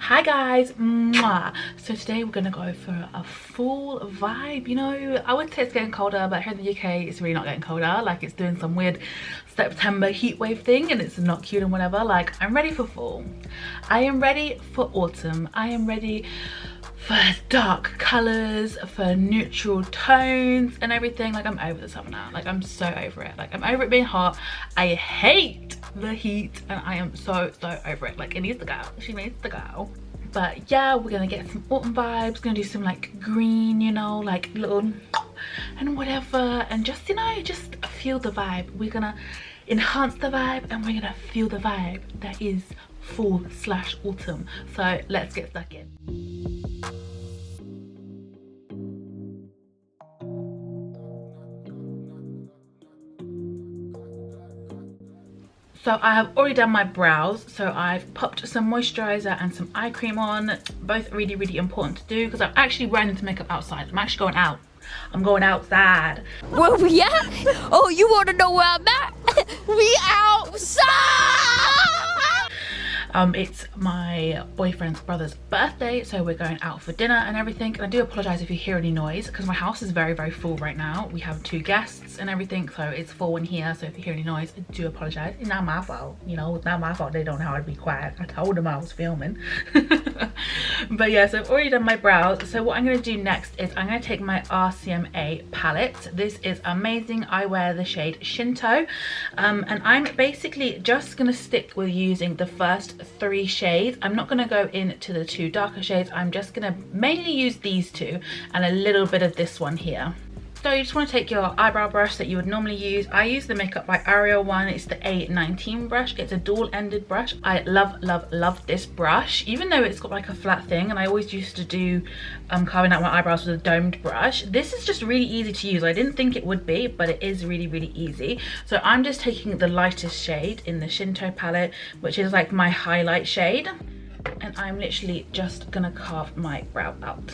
Hi guys. Mwah. So today we're gonna go for a full vibe. You know, I would say it's getting colder, but here in the UK it's really not getting colder. Like, it's doing some weird September heat wave thing and it's not cute and whatever. Like, I'm ready for fall, I am ready for autumn, I am ready for dark colors, for neutral tones and everything. Like, I'm over the summer now. Like, I'm so over it. Like, I'm over it being hot. I hate the heat and I am so over it. Like, it needs to go. She needs to go. But yeah, we're gonna get some autumn vibes, gonna do some like green, you know, like little and whatever, and just, you know, just feel the vibe. We're gonna enhance the vibe and we're gonna feel the vibe that is fall/autumn. So let's get stuck in. So I have already done my brows, so I've popped some moisturizer and some eye cream on. Both really important to do because I'm actually wearing into makeup outside. I'm actually going out. I'm going outside. Where we at? Oh, you want to know where I'm at? We outside! It's my boyfriend's brother's birthday, so we're going out for dinner and everything. And I do apologize if you hear any noise because my house is very full right now. We have 2 guests and everything, so it's full in here. So if you hear any noise, I do apologize. It's not my fault, you know. It's not my fault they don't know how to be quiet. I told them I was filming. But yeah, so I've already done my brows. So what I'm going to do next is I'm going to take my RCMA palette. This is amazing. I wear the shade Shinto, and I'm basically just going to stick with using the first 3 shades. I'm not going to go into the 2 darker shades. I'm just going to mainly use these 2 and a little bit of this one here. So you just want to take your eyebrow brush that you would normally use. I use the Makeup by Ariel one. It's the A19 brush. It's a dual-ended brush. I love this brush, even though it's got like a flat thing, and I always used to do carving out my eyebrows with a domed brush. This is just really easy to use. I didn't think it would be, but it is really easy. So I'm just taking the lightest shade in the Shinto palette, which is like my highlight shade, and I'm literally just gonna carve my brow out.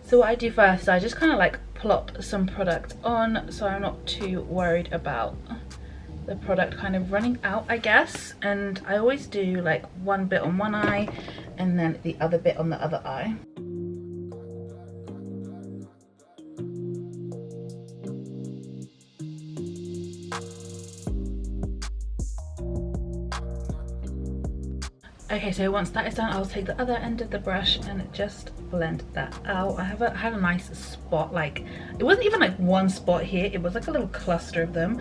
So what I do first is I just kind of like plop some product on, so I'm not too worried about the product kind of running out, I guess. And I always do like one bit on one eye and then the other bit on the other eye. Okay, so once that is done, I'll take the other end of the brush and just blend that out. I had a nice spot. Like, it wasn't even like one spot here, it was like a little cluster of them,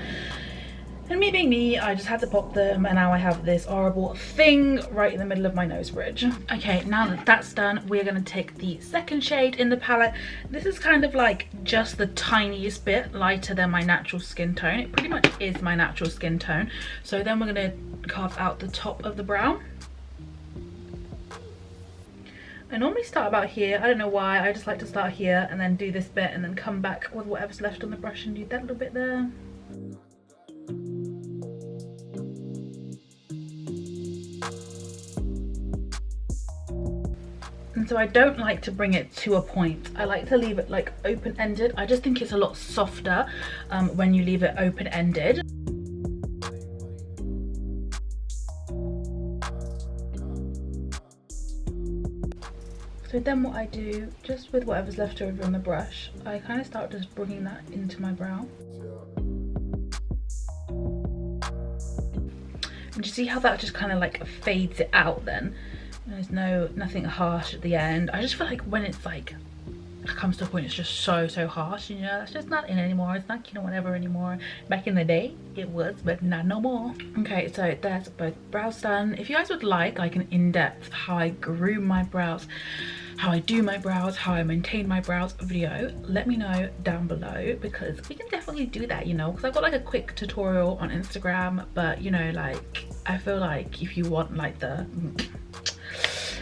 and me being me, I just had to pop them, and now I have this horrible thing right in the middle of my nose bridge. Okay, now that that's done, we're going to take the second shade in the palette. This is kind of like just the tiniest bit lighter than my natural skin tone. It pretty much is my natural skin tone. So then we're going to carve out the top of the brow. I normally start about here. I don't know why. I just like to start here and then do this bit and then come back with whatever's left on the brush and do that little bit there. And so I don't like to bring it to a point. I like to leave it like open-ended. I just think it's a lot softer when you leave it open-ended. So then what I do, just with whatever's left over on the brush, I kind of start just bringing that into my brow. And you see how that just kind of like fades it out then? There's nothing harsh at the end. I just feel like when it's like, it comes to a point it's just so harsh, you know, it's just not in anymore. It's not, you know, whatever anymore. Back in the day it was, but not no more. Okay, so that's both brows done. If you guys would like an in-depth how I groom my brows, how I do my brows, how I maintain my brows video, let me know down below, because we can definitely do that, you know, because I've got like a quick tutorial on Instagram, but you know, like, I feel like if you want like the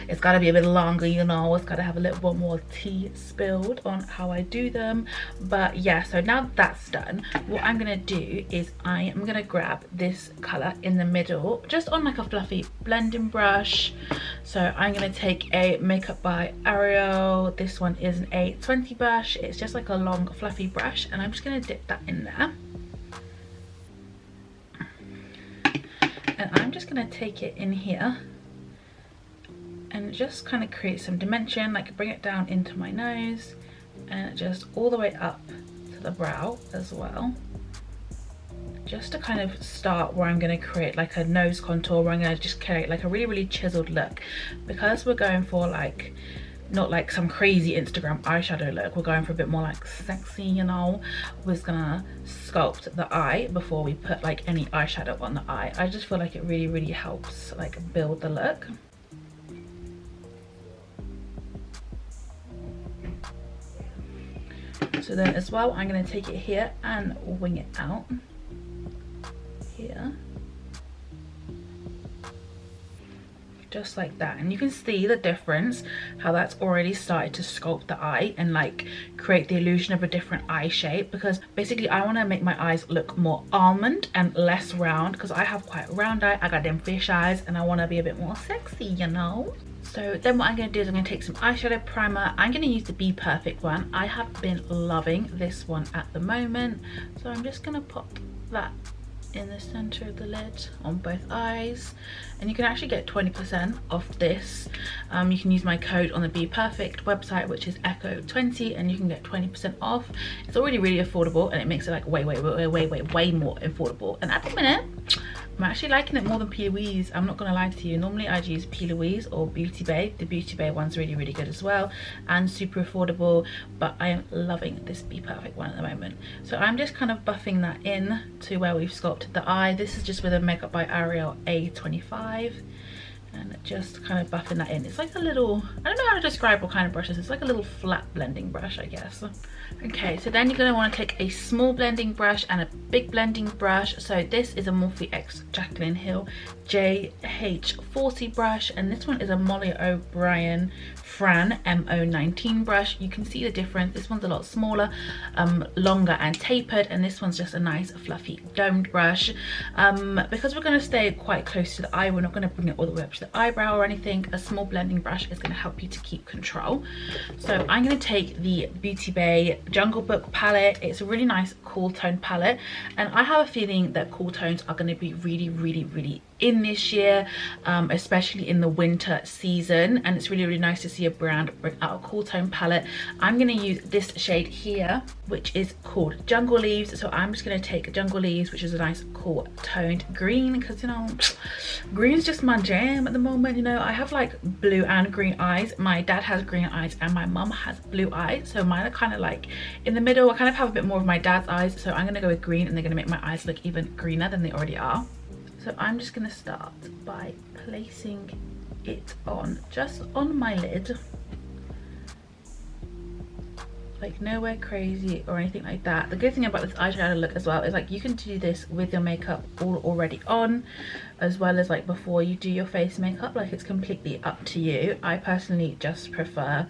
it's got to be a bit longer, you know, it's got to have a little bit more tea spilled on how I do them. But yeah, so now that's done, what I'm gonna do is I am gonna grab this color in the middle just on like a fluffy blending brush. So I'm gonna take a Makeup by Ariel, this one is an A20 brush. It's just like a long fluffy brush, and I'm just gonna dip that in there, and I'm just gonna take it in here and just kind of create some dimension, like bring it down into my nose and just all the way up to the brow as well, just to kind of start where I'm going to create like a nose contour, where I'm going to just create like a really chiseled look. Because we're going for like not like some crazy Instagram eyeshadow look, we're going for a bit more like sexy, you know. We're just gonna sculpt the eye before we put like any eyeshadow on the eye. I just feel like it really helps like build the look. So then as well, I'm going to take it here and wing it out here, just like that. And you can see the difference, how that's already started to sculpt the eye and like create the illusion of a different eye shape, because basically I want to make my eyes look more almond and less round, because I have quite a round eye. I got them fish eyes and I want to be a bit more sexy, you know. So then what I'm going to do is I'm going to take some eyeshadow primer. I'm going to use the Bperfect one. I have been loving this one at the moment. So I'm just going to pop that in the center of the lid on both eyes, and you can actually get 20% off this. You can use my code on the Bperfect website, which is Echo20, and you can get 20% off. It's already really affordable, and it makes it like way more affordable. And at the minute I'm actually liking it more than P. Louise. I'm not gonna lie to you. Normally I'd use P. Louise or Beauty Bay. The Beauty Bay one's really good as well and super affordable, but I am loving this Bperfect one at the moment. So I'm just kind of buffing that in to where we've sculpted the eye. This is just with a Makeup by Ariel A25, and just kind of buffing that in. It's like a little, I don't know how to describe what kind of brush this is. It's like a little flat blending brush, I guess. Okay, so then you're going to want to take a small blending brush and a big blending brush. So this is a Morphe X Jaclyn Hill JH40 brush, and this one is a Molly O'Brien Fran MO19 brush. You can see the difference. This one's a lot smaller, longer and tapered, and this one's just a nice fluffy domed brush. Because we're going to stay quite close to the eye, we're not going to bring it all the way up to the eyebrow or anything. A small blending brush is going to help you to keep control. So I'm going to take the Beauty Bay Jungle Book palette. It's a really nice cool tone palette, and I have a feeling that cool tones are going to be really in this year, especially in the winter season, and it's really nice to see a brand bring out a cool tone palette. I'm going to use this shade here, which is called Jungle Leaves. So I'm just going to take Jungle Leaves, which is a nice cool toned green, because you know, green's just my jam at the moment. You know, I have like blue and green eyes. My dad has green eyes and my mum has blue eyes, so mine are kind of like in the middle. I kind of have a bit more of my dad's eyes, so I'm going to go with green, and they're going to make my eyes look even greener than they already are. So I'm just going to start by placing it on just on my lid, like nowhere crazy or anything like that. The good thing about this eyeshadow look as well is like you can do this with your makeup all already on, as well as like before you do your face makeup. Like it's completely up to you. I personally just prefer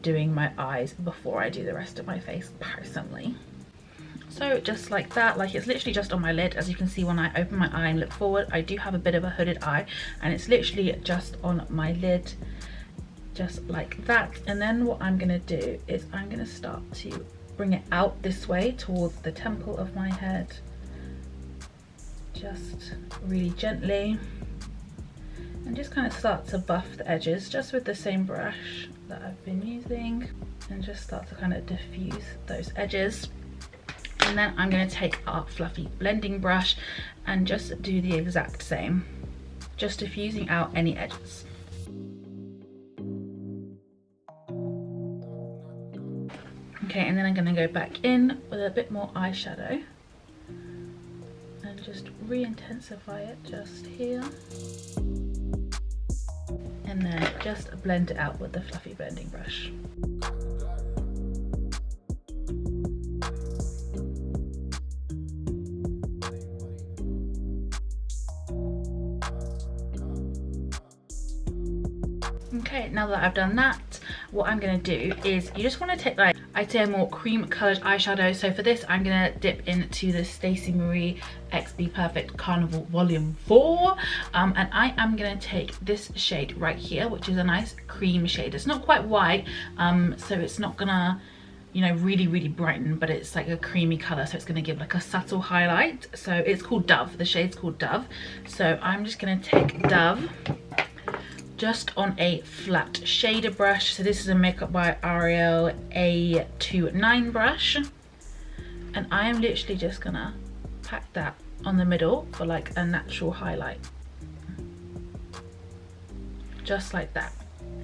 doing my eyes before I do the rest of my face personally. So just like that, like it's literally just on my lid. As you can see, when I open my eye and look forward, I do have a bit of a hooded eye, and it's literally just on my lid, just like that. And then what I'm gonna do is I'm gonna start to bring it out this way towards the temple of my head, just really gently, and just kind of start to buff the edges just with the same brush that I've been using, and just start to kind of diffuse those edges. And then I'm going to take our fluffy blending brush and just do the exact same, just diffusing out any edges. Okay, and then I'm going to go back in with a bit more eyeshadow and just re-intensify it just here, and then just blend it out with the fluffy blending brush. Okay, now that I've done that, what I'm going to do is you just want to take like, I'd say a more cream coloured eyeshadow. So for this, I'm going to dip into the Stacy Marie X Bperfect Carnival Volume 4. And I am going to take this shade right here, which is a nice cream shade. It's not quite white, so it's not going to, you know, really brighten, but it's like a creamy colour, so it's going to give like a subtle highlight. So it's called Dove. The shade's called Dove. So I'm just going to take Dove, just on a flat shader brush. So this is a Makeup by L'Oreal A29 brush, and I am literally just gonna pack that on the middle for like a natural highlight, just like that.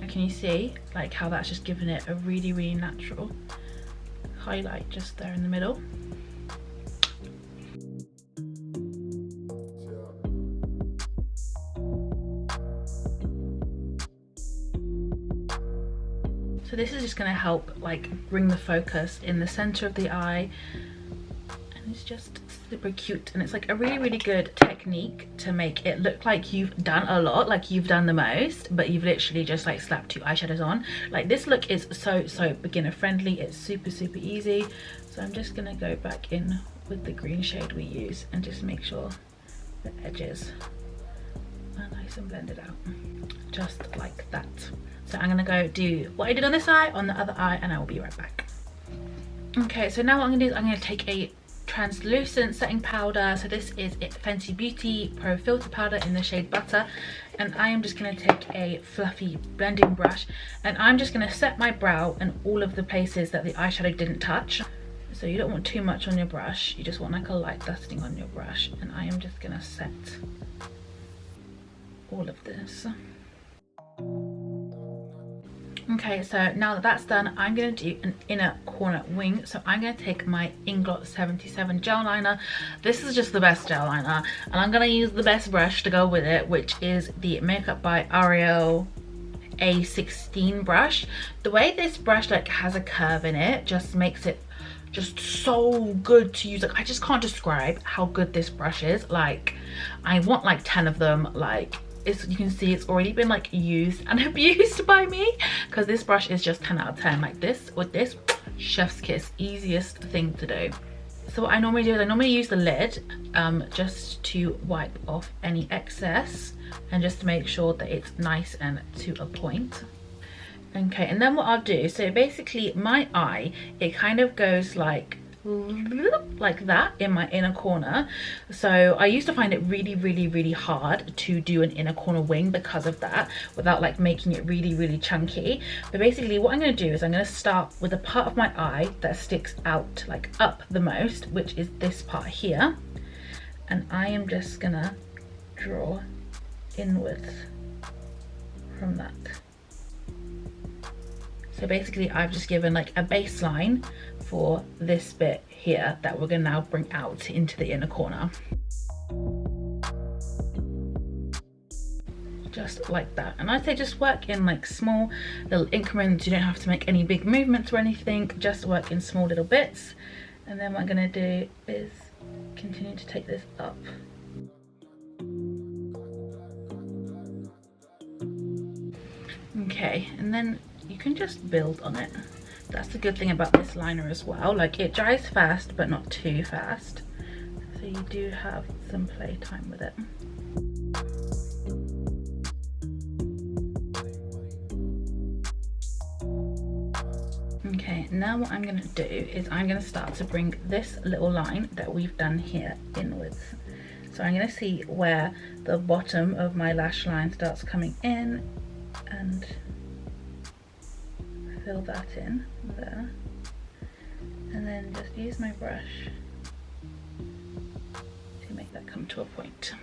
And can you see like how that's just giving it a really, really natural highlight just there in the middle. So this is just going to help like bring the focus in the center of the eye, and it's just super cute, and it's like a really, really good technique to make it look like you've done a lot, like you've done the most, but you've literally just like slapped 2 eyeshadows on. Like this look is so beginner friendly. It's super easy. So I'm just gonna go back in with the green shade we use and just make sure the edges are nice and blended out, just like that. So I'm gonna go do what I did on this eye on the other eye, and I will be right back. Okay, so now what I'm gonna do is I'm gonna take a translucent setting powder. So this is Fenty Beauty Pro Filter Powder in the shade Butter, and I am just gonna take a fluffy blending brush, and I'm just gonna set my brow and all of the places that the eyeshadow didn't touch. So you don't want too much on your brush, you just want like a light dusting on your brush, and I am just gonna set all of this. Okay, so now that that's done, I'm going to do an inner corner wing. So I'm going to take my Inglot 77 gel liner. This is just the best gel liner, and I'm going to use the best brush to go with it, which is the Makeup by L'Oreal A16 brush. The way this brush like has a curve in it just makes it just so good to use. Like I just can't describe how good this brush is. Like I want like 10 of them. Like you can see it's already been like used and abused by me, because this brush is just 10 out of 10. Like this, with this, chef's kiss, easiest thing to do. So what I normally do is I normally use the lid just to wipe off any excess and just to make sure that it's nice and to a point. Okay, and then what I'll do, so basically my eye, it kind of goes like that in my inner corner. So I used to find it really hard to do an inner corner wing because of that, without like making it really chunky. But basically what I'm going to do is I'm going to start with the part of my eye that sticks out like up the most, which is this part here, and I am just gonna draw inwards from that. So basically I've just given like a baseline for this bit here that we're gonna now bring out into the inner corner. Just like that. And I'd say just work in like small little increments. You don't have to make any big movements or anything, just work in small little bits. And then what I'm gonna do is continue to take this up. Okay, and then you can just build on it. That's the good thing about this liner as well. Like it dries fast, but not too fast. So you do have some play time with it. Okay, now what I'm gonna do is I'm gonna start to bring this little line that we've done here inwards. So I'm gonna see where the bottom of my lash line starts coming in and fill that in there, and then just use my brush to make that come to a point.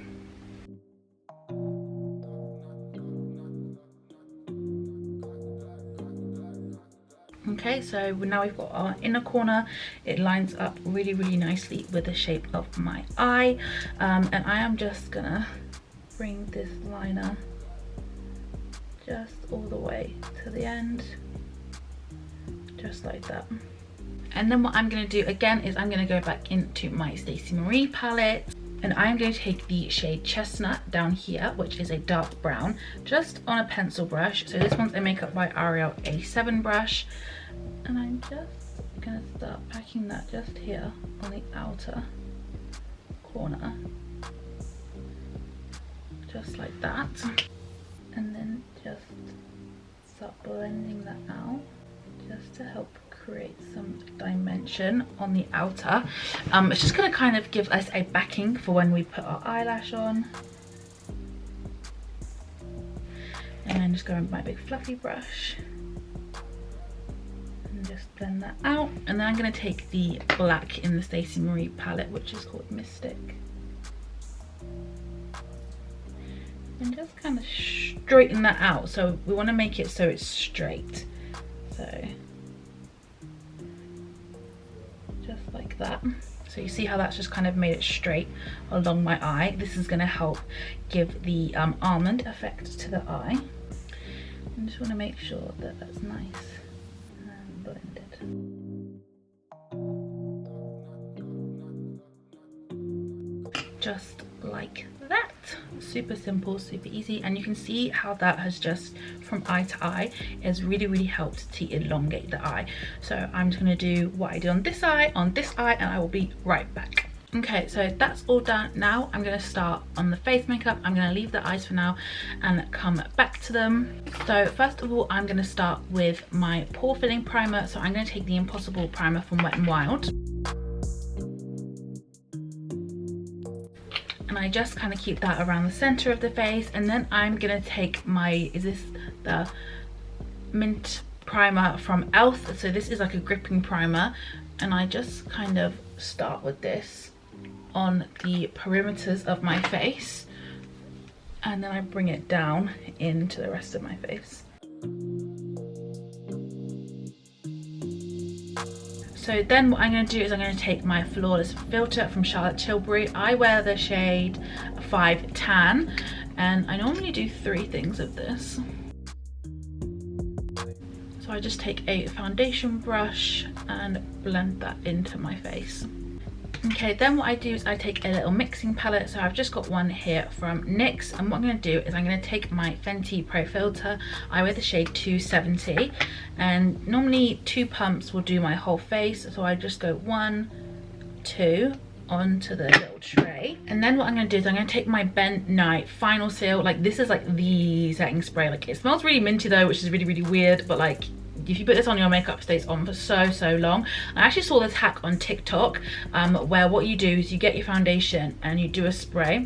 Okay, so now we've got our inner corner. It lines up really nicely with the shape of my eye, and I am just gonna bring this liner just all the way to the end, just like that. And then what I'm going to do again is I'm going to go back into my Stacy Marie palette, and I'm going to take the shade Chestnut down here, which is a dark brown, just on a pencil brush. So this one's a Makeup by L'Oreal A7 brush, and I'm just going to start packing that just here on the outer corner, just like that, and then just start blending that out just to help create some dimension on the outer. It's just going to kind of give us a backing for when we put our eyelash on. And then just go in with my big fluffy brush and just blend that out. And then I'm going to take the black in the Stacy Marie palette, which is called Mystic, and just kind of straighten that out. So we want to make it so it's straight, so just like that. So you see how that's just kind of made it straight along my eye. This is going to help give the almond effect to the eye. I just want to make sure that that's nice and blended. Just like that. Super simple, super easy, and you can see how that has just, from eye to eye, has really helped to elongate the eye. So I'm just going to do what I did on this eye, and I will be right back. Okay, so that's all done. Now I'm going to start on the face makeup. I'm going to leave the eyes for now and come back to them. So first of all, I'm going to start with my pore filling primer. So I'm going to take the Impossible primer from Wet n Wild. And I just kind of keep that around the center of the face, and then I'm gonna take my, is this the mint primer from E.L.F? So this is like a gripping primer, and I just kind of start with this on the perimeters of my face, and then I bring it down into the rest of my face. So then what I'm going to do is I'm going to take my Flawless filter from Charlotte Tilbury. I wear the shade 5 Tan, and I normally do 3 things of this. So I just take a foundation brush and blend that into my face. Okay, then what I do is I take a little mixing palette. So I've just got one here from NYX, and what I'm going to do is I'm going to take my Fenty Pro filter. I wear the shade 270, and normally 2 pumps will do my whole face, so I just go 1, 2 onto the little tray. And then what I'm going to do is I'm going to take my Ben Nye Final Seal. Like, this is like the setting spray. Like, it smells really minty though, which is really weird, but like, if you put this on, your makeup stays on for so long. I actually saw this hack on TikTok, where what you do is you get your foundation and you do a spray,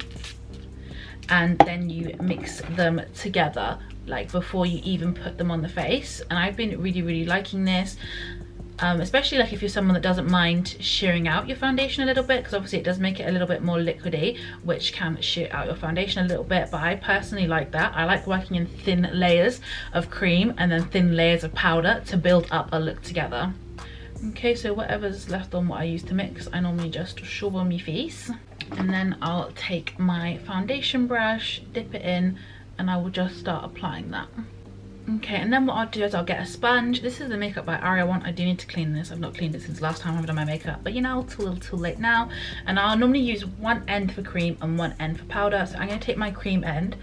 and then you mix them together, like before you even put them on the face. And I've been really liking this, especially like if you're someone that doesn't mind shearing out your foundation a little bit, because obviously it does make it a little bit more liquidy, which can shear out your foundation a little bit. But I personally like that. I like working in thin layers of cream and then thin layers of powder to build up a look together. Okay, so whatever's left on what I use to mix, I normally just shove on my face, and then I'll take my foundation brush, dip it in, and I will just start applying that. Okay, and then what I'll do is I'll get a sponge. This is the Makeup by Aria one. I do need to clean this. I've not cleaned it since last time I've done my makeup, but you know, it's a little too late now. And I'll normally use one end for cream and one end for powder. So I'm going to take my cream end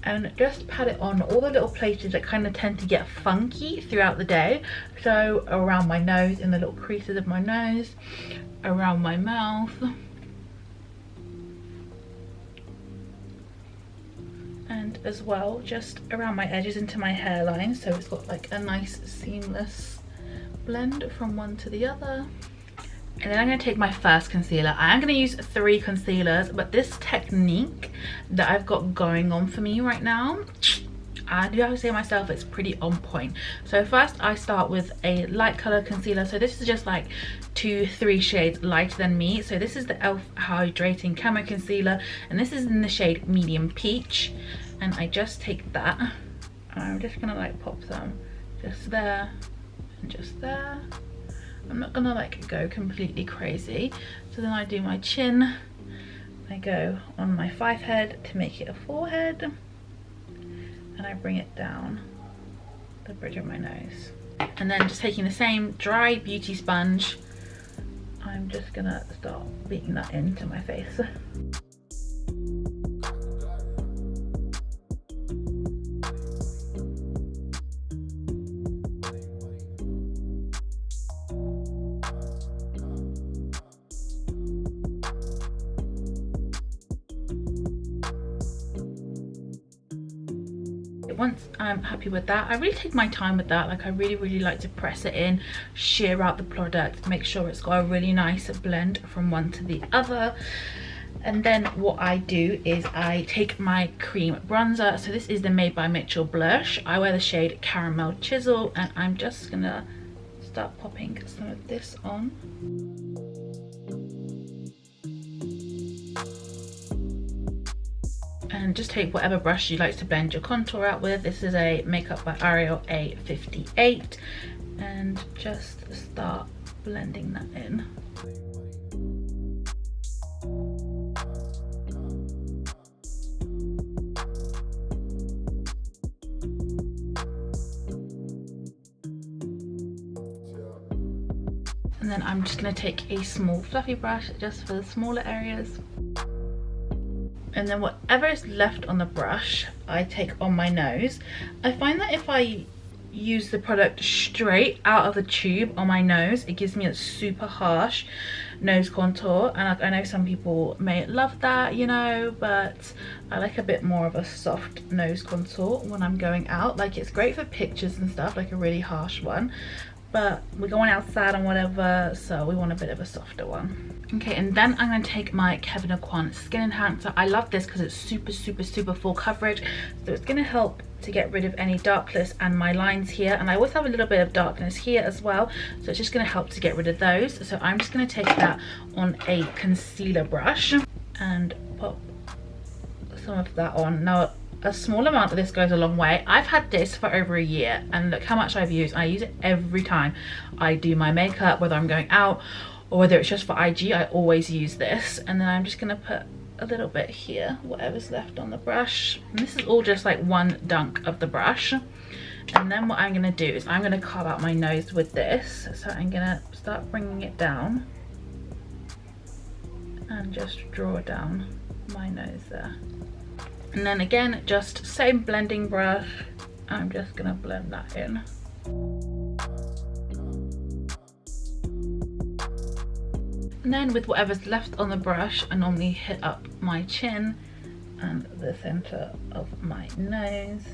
and just pat it on all the little places that kind of tend to get funky throughout the day. So around my nose, in the little creases of my nose, around my mouth, and as well just around my edges into my hairline, so it's got like a nice seamless blend from one to the other. And then I'm going to take my first concealer. I am going to use 3 concealers, but this technique that I've got going on for me right now, I do have to say myself, it's pretty on point. So first I start with a light color concealer. So this is just like 2-3 shades lighter than me. So this is the E.L.F Hydrating Camo Concealer, and this is in the shade Medium Peach. And I just take that, and I'm just gonna like pop some just there and just there. I'm not gonna like go completely crazy. So then I do my chin, I go on my 5 head to make it a 4-head, and I bring it down the bridge of my nose. And then just taking the same dry beauty sponge, I'm just gonna start beating that into my face. Once I'm happy with that, I really take my time with that. Like, I really like to press it in, shear out the product, make sure it's got a really nice blend from one to the other. And then what I do is I take my cream bronzer. So this is the Made by Mitchell blush. I wear the shade Caramel Chisel, and I'm just gonna start popping some of this on. And just take whatever brush you like to blend your contour out with. This is a Makeup by Ariel A58, and just start blending that in. And then I'm just going to take a small fluffy brush just for the smaller areas. And then whatever is left on the brush, I take on my nose. I find that if I use the product straight out of the tube on my nose, it gives me a super harsh nose contour. And I know some people may love that, you know, but I like a bit more of a soft nose contour when I'm going out. Like, it's great for pictures and stuff, like a really harsh one. But we're going outside and whatever, so we want a bit of a softer one. Okay, and then I'm going to take my Kevyn Aucoin Skin Enhancer. I love this because it's super full coverage. So it's going to help to get rid of any darkness and my lines here. And I always have a little bit of darkness here as well. So it's just going to help to get rid of those. So I'm just going to take that on a concealer brush and pop some of that on. Now, a small amount of this goes a long way. I've had this for over a year, and look how much I've used. I use it every time I do my makeup, whether I'm going out or whether it's just for IG. I always use this. And then I'm just gonna put a little bit here, whatever's left on the brush. And this is all just like one dunk of the brush. And then what I'm gonna do is I'm gonna carve out my nose with this. So I'm gonna start bringing it down and just draw down my nose there. And then again, just same blending brush, I'm just gonna blend that in. And then with whatever's left on the brush, I normally hit up my chin and the center of my nose.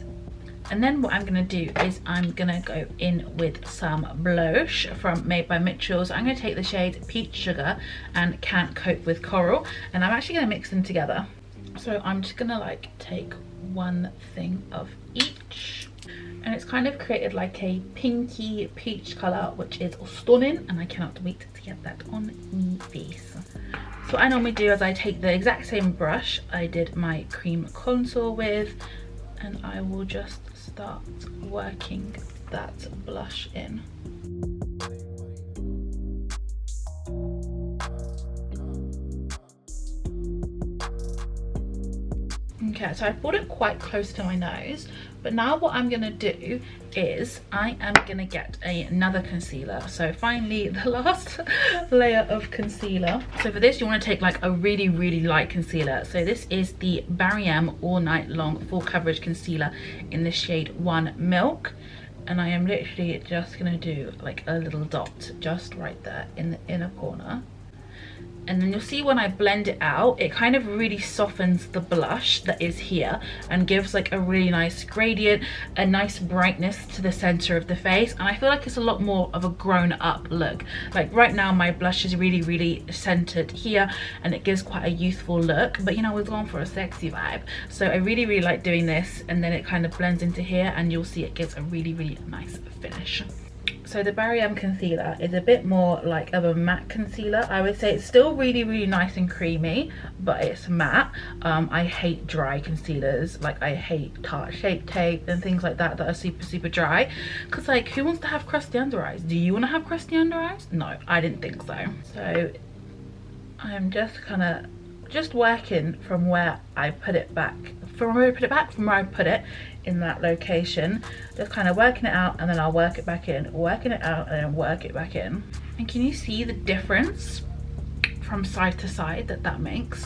And then what I'm gonna do is I'm gonna go in with some blush from Made by Mitchell. So I'm gonna take the shade Peach Sugar and Can't Cope with Coral, and I'm actually gonna mix them together. So I'm just gonna like take one thing of each, and it's kind of created like a pinky peach color, which is stunning, and I cannot wait to get that on my face. So what I normally do is I take the exact same brush I did my cream contour with, and I will just start working that blush in. Okay, so I brought it quite close to my nose, but now what I'm gonna do is I am gonna get another concealer. So finally, the last layer of concealer. So for this, you wanna take like a really light concealer. So this is the Barry M All Night Long Full Coverage Concealer in the shade 1 Milk. And I am literally just gonna do like a little dot just right there in the inner corner. And then you'll see when I blend it out, it kind of really softens the blush that is here and gives like a really nice gradient, a nice brightness to the center of the face. And I feel like it's a lot more of a grown up look. Like right now my blush is really centered here and it gives quite a youthful look, but you know, we're going for a sexy vibe. So I really like doing this, and then it kind of blends into here and you'll see it gives a really nice finish. So the Barry M concealer is a bit more like of a matte concealer. I would say it's still really nice and creamy, but it's matte. I hate dry concealers. Like I hate Tarte Shape Tape and things like that are super dry. Cause like, who wants to have crusty under eyes? Do you want to have crusty under eyes? No, I didn't think so. So I'm just kind of working from where I put it back, from where I put it in that location, just kind of working it out, and then I'll work it back in, working it out, and then work it back in. And can you see the difference from side to side that makes?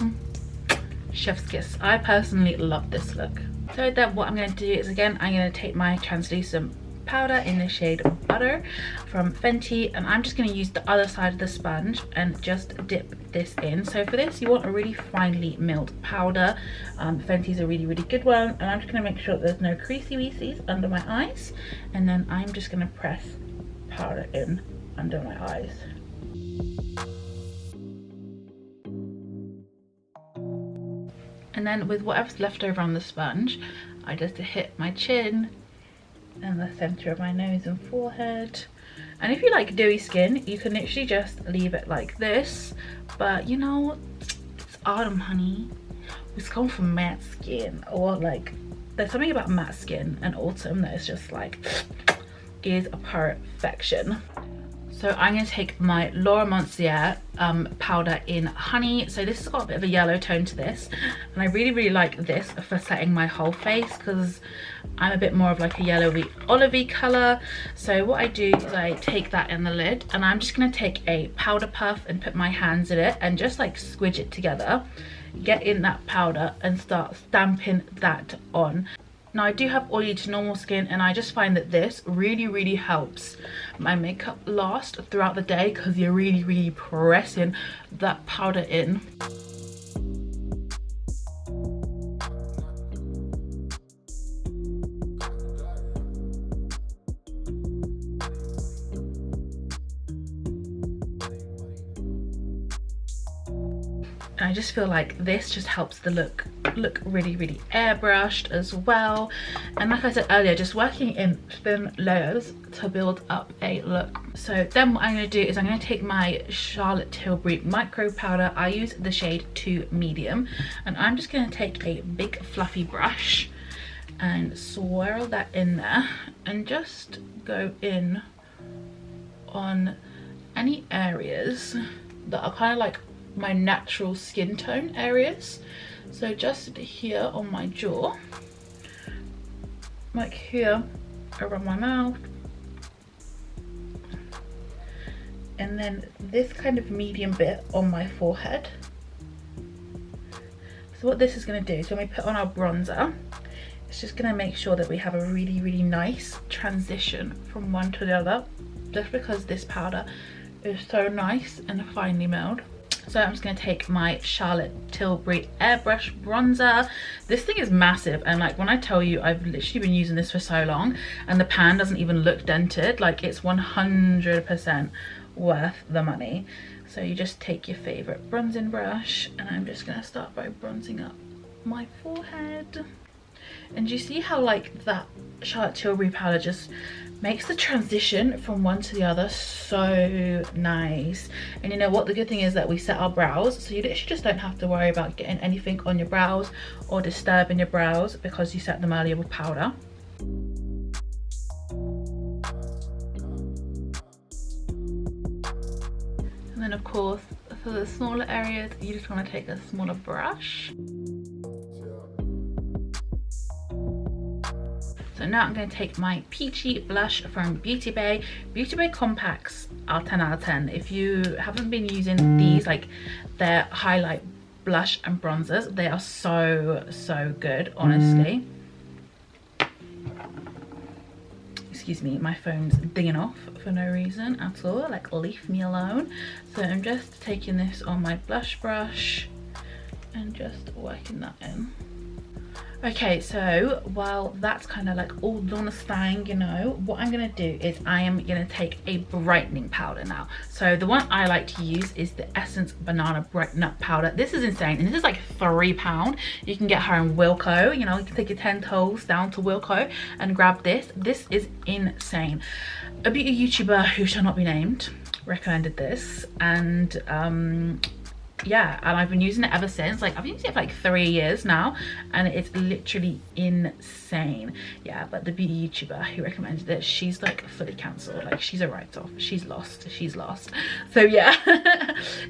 Chef's kiss. I personally love this look. So then what I'm going to do is, again, I'm going to take my translucent powder in the shade Butter from Fenty, and I'm just going to use the other side of the sponge and just dip this in. So for this, you want a really finely milled powder. Fenty's a really good one, and I'm just going to make sure that there's no creasy weasies under my eyes, and then I'm just going to press powder in under my eyes. And then with whatever's left over on the sponge, I just hit my chin and the center of my nose and forehead. And if you like dewy skin, you can literally just leave it like this, but you know, it's autumn, honey. It's going for matte skin, or like there's something about matte skin and autumn that is just like is perfection. So I'm going to take my Laura Mercier powder in Honey. So this has got a bit of a yellow tone to this, and I really like this for setting my whole face because I'm a bit more of like a yellowy olivey colour. So what I do is I take that in the lid, and I'm just going to take a powder puff and put my hands in it and just like squidge it together, get in that powder and start stamping that on. Now I do have oily to normal skin, and I just find that this really helps my makeup last throughout the day because you're really pressing that powder in. And I just feel like this just helps the look really airbrushed as well. And like I said earlier, just working in thin layers to build up a look. So then what I'm going to do is I'm going to take my Charlotte Tilbury micro powder. I use the shade 2 medium, and I'm just going to take a big fluffy brush and swirl that in there and just go in on any areas that are kind of like my natural skin tone areas. So just here on my jaw, like here around my mouth, and then this kind of medium bit on my forehead. So what this is going to do is when we put on our bronzer, it's just going to make sure that we have a really nice transition from one to the other, just because this powder is so nice and finely milled. So I'm just going to take my Charlotte Tilbury Airbrush bronzer. This thing is massive, and like when I tell you, I've literally been using this for so long and the pan doesn't even look dented. Like it's 100% worth the money. So you just take your favorite bronzing brush, and I'm just going to start by bronzing up my forehead. And you see how like that Charlotte Tilbury powder just makes the transition from one to the other so nice. And you know what, the good thing is that we set our brows, so you literally just don't have to worry about getting anything on your brows or disturbing your brows because you set them earlier with powder. And then of course for the smaller areas, you just want to take a smaller brush. So now I'm going to take my peachy blush from Beauty Bay. Beauty Bay compacts are 10 out of 10. If you haven't been using these, like their highlight blush and bronzers, they are so good, honestly. Excuse me, my phone's dinging off for no reason at all, like leave me alone. So I'm just taking this on my blush brush and just working that in. Okay, so while that's kind of like all done staying, you know, what I'm gonna do is I am gonna take a brightening powder now. So the one I like to use is the Essence Banana Brighten Up powder. This is insane, and this is like £3. You can get her in Wilko, you know, you can take your 10 toes down to Wilko and grab this. This is insane. A beauty YouTuber who shall not be named recommended this, and yeah, and I've been using it ever since. Like I've been using it for like 3 years now, and it's literally insane. Yeah, but the beauty YouTuber who recommended it, she's like fully cancelled. Like she's a write-off. She's lost. So yeah,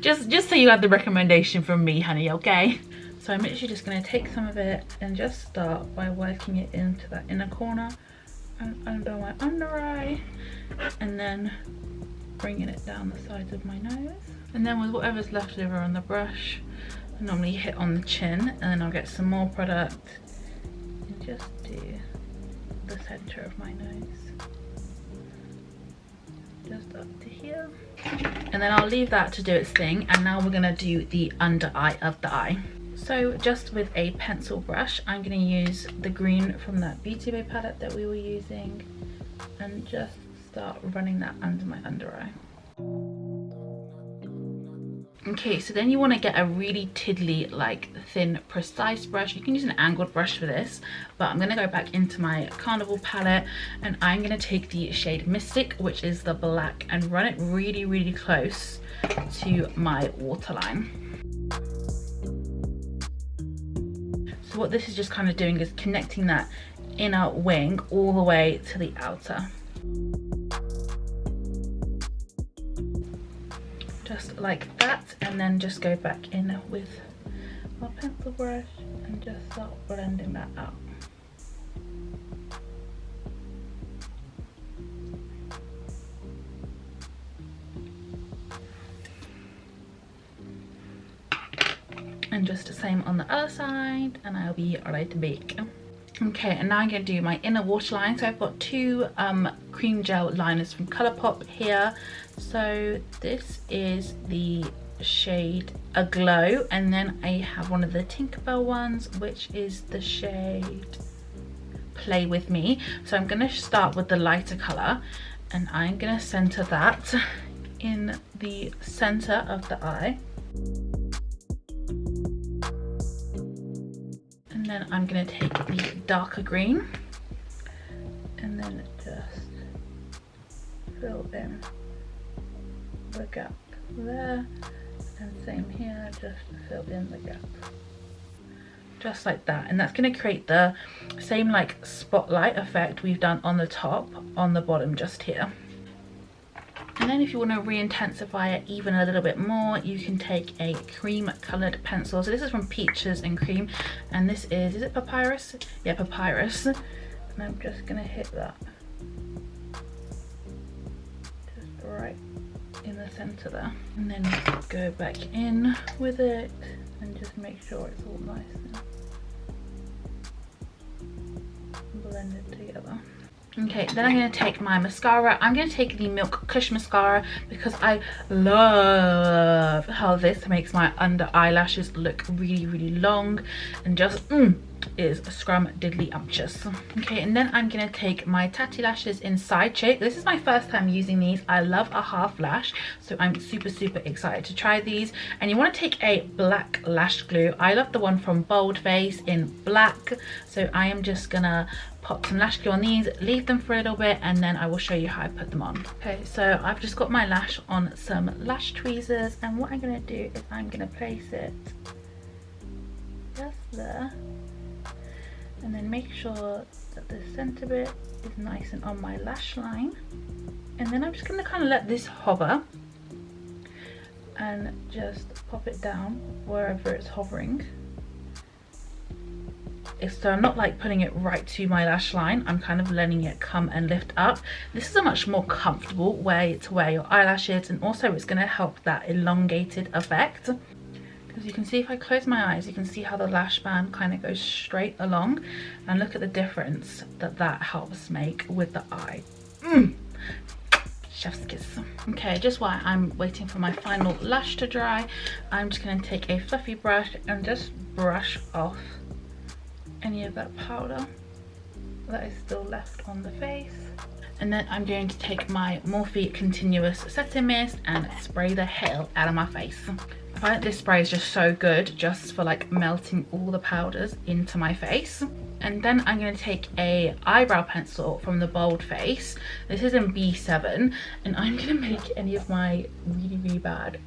just so you have the recommendation from me, honey, okay? So I'm literally just going to take some of it and just start by working it into that inner corner and under my under eye, and then bringing it down the sides of my nose. And then with whatever's left over on the brush, I normally hit on the chin, and then I'll get some more product and just do the center of my nose, just up to here. And then I'll leave that to do its thing, and now we're gonna do the under eye of the eye. So just with a pencil brush, I'm gonna use the green from that Beauty Bay palette that we were using and just start running that under my under eye. Okay, so then you want to get a really tiddly, like thin, precise brush. You can use an angled brush for this, but I'm going to go back into my Carnival palette and I'm going to take the shade Mystic, which is the black, and run it really, really close to my waterline. So what this is just kind of doing is connecting that inner wing all the way to the outer. Just like that, and then just go back in with my pencil brush and just start blending that out. And just the same on the other side, and I'll be ready to bake. Okay, and now I'm going to do my inner waterline. So I've got two cream gel liners from Colourpop here. So this is the shade Aglow, and then I have one of the Tinkerbell ones, which is the shade Play With Me. So I'm going to start with the lighter colour, and I'm going to centre that in the centre of the eye. And then I'm going to take the darker green and then just fill in the gap there, and same here, just fill in the gap just like that. And that's going to create the same like spotlight effect we've done on the top, on the bottom just here. And then if you want to re-intensify it even a little bit more, you can take a cream coloured pencil. So this is from Peaches and Cream, and this is it Papyrus? Yeah, Papyrus. And I'm just going to hit that just right in the centre there. And then go back in with it and just make sure it's all nice and blended together. Okay, then I'm going to take my mascara. I'm going to take the Milk Kush mascara because I love how this makes my under eyelashes look really, really long and just is scrum-diddly-umptious. Okay, and then I'm going to take my Thatti lashes in Side Shape. This is my first time using these. I love a half lash, so I'm super, super excited to try these. And you want to take a black lash glue. I love the one from Boldface in black, so I am just going to pop some lash glue on these, leave them for a little bit, and then I will show you how I put them on. Okay, so I've just got my lash on some lash tweezers, and what I'm going to do is I'm going to place it just there, and then make sure that the center bit is nice and on my lash line. And then I'm just going to kind of let this hover and just pop it down wherever it's hovering. So I'm not like putting it right to my lash line, I'm kind of letting it come and lift up. This is a much more comfortable way to wear your eyelashes, and also it's going to help that elongated effect. Because you can see if I close my eyes, you can see how the lash band kind of goes straight along, and look at the difference that that helps make with the eye. Chef's kiss. Okay, just while I'm waiting for my final lash to dry, I'm just going to take a fluffy brush and just brush off any of that powder that is still left on the face. And then I'm going to take my Morphe Continuous Setting Mist and spray the hell out of my face. I find that this spray is just so good just for like melting all the powders into my face. And then I'm going to take a eyebrow pencil from the Boldface. This is in B7, and I'm going to make any of my really, really bad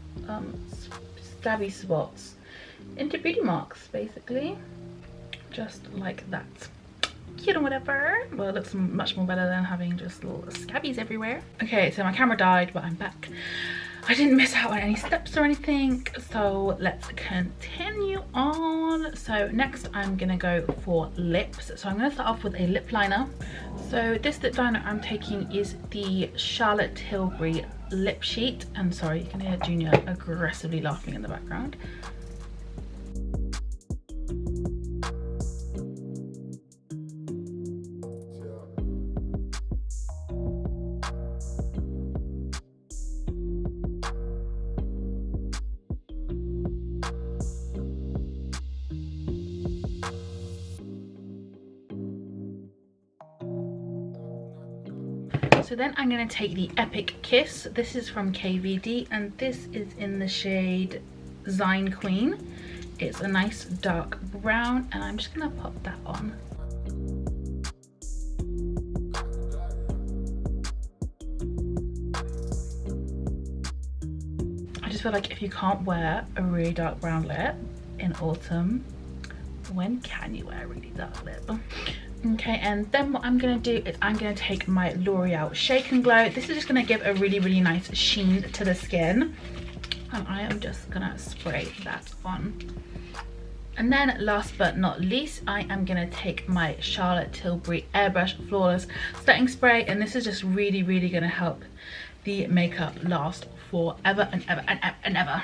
scabby spots into beauty marks, basically. Just like that. Cute or whatever. Well, it looks much more better than having just little scabbies everywhere. Okay, so my camera died, but I'm back. I didn't miss out on any steps or anything, so let's continue on. So next I'm gonna go for lips. So I'm gonna start off with a lip liner. So this lip liner I'm taking is the Charlotte Tilbury lip sheet. I'm sorry, you can hear Junior aggressively laughing in the background. So then I'm going to take the Epic Kiss. This is from KVD and this is in the shade Zine Queen. It's a nice dark brown and I'm just going to pop that on. I just feel like if you can't wear a really dark brown lip in autumn, when can you wear a really dark lip? Okay, and then what I'm gonna do is I'm gonna take my L'Oreal Shake and Glow. This is just gonna give a really, really nice sheen to the skin. And I am just gonna spray that on. And then last but not least, I am gonna take my Charlotte Tilbury Airbrush Flawless Setting Spray. And this is just really, really gonna help the makeup last forever and ever and ever and ever.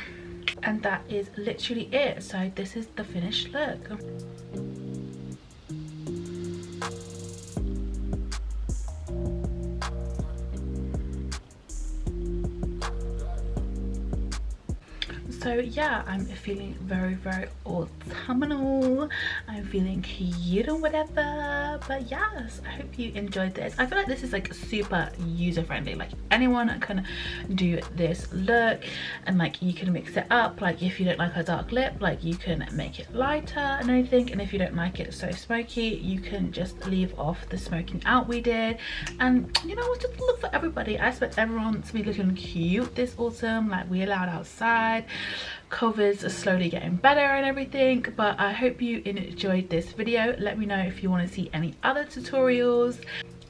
And that is literally it. So this is the finished look. So yeah, I'm feeling very, very autumnal. I'm feeling cute or whatever. But yes, I hope you enjoyed this. I feel like this is like super user friendly. Like anyone can do this look and like you can mix it up. Like if you don't like a dark lip, like you can make it lighter and anything. And if you don't like it so smoky, you can just leave off the smoking out we did. And you know, it's just a look for everybody. I expect everyone to be looking cute this autumn. Like we allowed outside. COVID's are slowly getting better and everything, but I hope you enjoyed this video. Let me know if you want to see any other tutorials,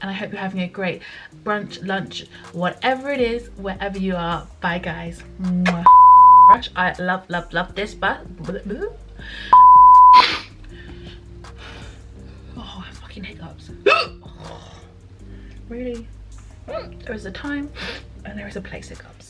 and I hope you're having a great brunch, lunch, whatever it is, wherever you are. Bye guys. Mwah. Brush. I love, love, love this, but oh, fucking hiccups. Really? There is a time and there is a place hiccup.